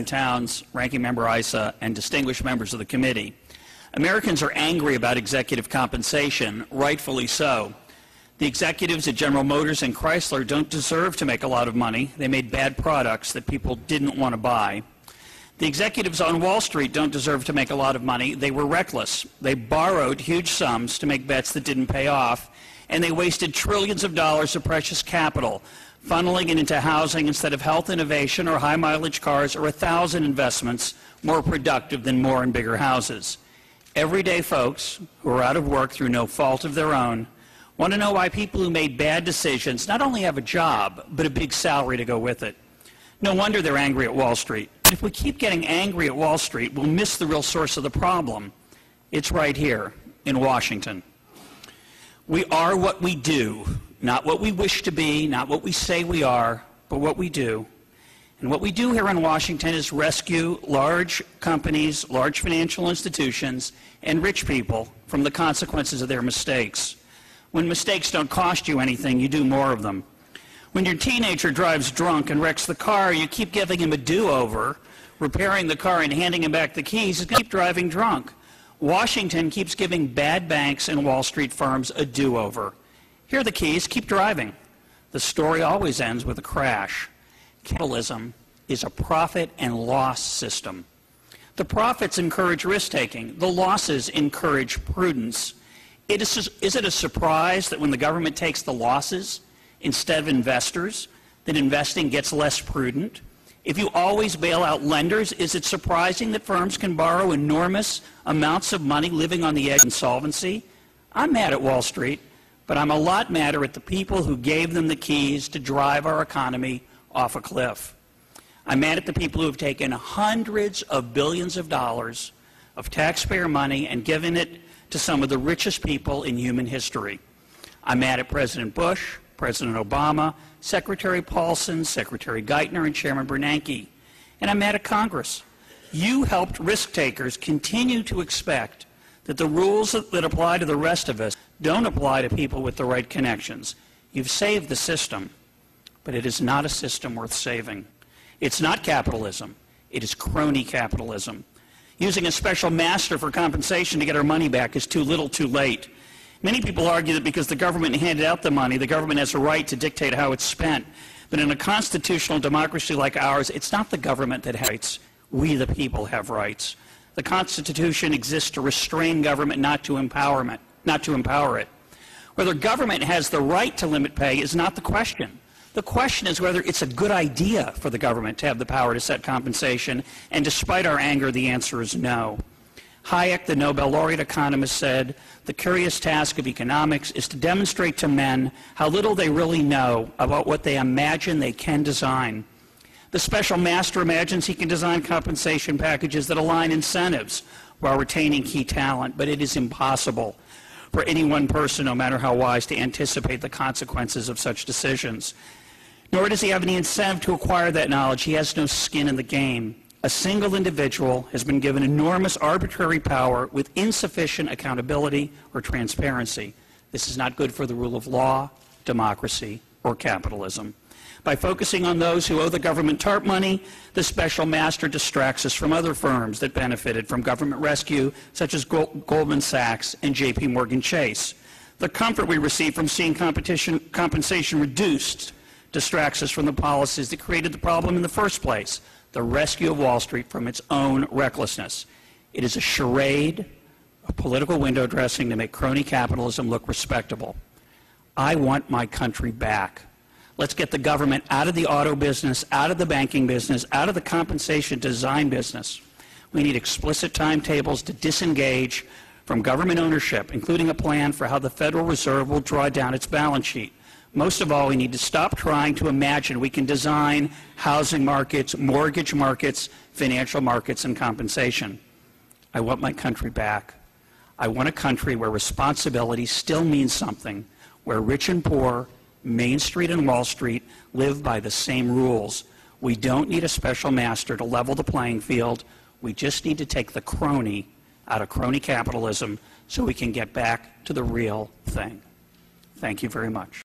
Towns, Ranking Member Issa, and distinguished members of the committee. Americans are angry about executive compensation, rightfully so. The executives at General Motors and Chrysler don't deserve to make a lot of money. They made bad products that people didn't want to buy. The executives on Wall Street don't deserve to make a lot of money. They were reckless. They borrowed huge sums to make bets that didn't pay off, and they wasted trillions of dollars of precious capital, funneling it into housing instead of health innovation or high-mileage cars or 1,000 investments more productive than more and bigger houses. Everyday folks who are out of work through no fault of their own want to know why people who made bad decisions not only have a job, but a big salary to go with it. No wonder they're angry at Wall Street. And if we keep getting angry at Wall Street, we'll miss the real source of the problem. It's right here in Washington. We are what we do, not what we wish to be, not what we say we are, but what we do. And what we do here in Washington is rescue large companies, large financial institutions, and rich people from the consequences of their mistakes. When mistakes don't cost you anything, you do more of them. When your teenager drives drunk and wrecks the car, you keep giving him a do-over, repairing the car and handing him back the keys. He's going to keep driving drunk. Washington keeps giving bad banks and Wall Street firms a do-over. Here are the keys. Keep driving. The story always ends with a crash. Capitalism is a profit and loss system. The profits encourage risk-taking. The losses encourage prudence. Is it a surprise that when the government takes the losses instead of investors, that investing gets less prudent? If you always bail out lenders, is it surprising that firms can borrow enormous amounts of money living on the edge of insolvency? I'm mad at Wall Street, but I'm a lot madder at the people who gave them the keys to drive our economy off a cliff. I'm mad at the people who have taken hundreds of billions of dollars of taxpayer money and given it to some of the richest people in human history. I'm mad at President Bush, President Obama, Secretary Paulson, Secretary Geithner, and Chairman Bernanke. And I'm mad at Congress. You helped risk takers continue to expect that the rules that apply to the rest of us don't apply to people with the right connections. You've saved the system, but it is not a system worth saving. It's not capitalism. It is crony capitalism. Using a special master for compensation to get our money back is too little too late. Many people argue that because the government handed out the money, the government has a right to dictate how it's spent. But in a constitutional democracy like ours, it's not the government that has rights. We, the people, have rights. The Constitution exists to restrain government, not to empower it. Whether government has the right to limit pay is not the question. The question is whether it's a good idea for the government to have the power to set compensation, and despite our anger, the answer is no. Hayek, the Nobel laureate economist, said, "The curious task of economics is to demonstrate to men how little they really know about what they imagine they can design." The special master imagines he can design compensation packages that align incentives while retaining key talent, but it is impossible for any one person, no matter how wise, to anticipate the consequences of such decisions. Nor does he have any incentive to acquire that knowledge. He has no skin in the game. A single individual has been given enormous arbitrary power with insufficient accountability or transparency. This is not good for the rule of law, democracy, or capitalism. By focusing on those who owe the government TARP money, the special master distracts us from other firms that benefited from government rescue, such as Goldman Sachs and J.P. Morgan Chase. The comfort we receive from seeing compensation reduced distracts us from the policies that created the problem in the first place, the rescue of Wall Street from its own recklessness. It is a charade of political window dressing to make crony capitalism look respectable. I want my country back. Let's get the government out of the auto business, out of the banking business, out of the compensation design business. We need explicit timetables to disengage from government ownership, including a plan for how the Federal Reserve will draw down its balance sheet. Most of all, we need to stop trying to imagine we can design housing markets, mortgage markets, financial markets, and compensation. I want my country back. I want a country where responsibility still means something, where rich and poor, Main Street and Wall Street live by the same rules. We don't need a special master to level the playing field. We just need to take the crony out of crony capitalism so we can get back to the real thing. Thank you very much.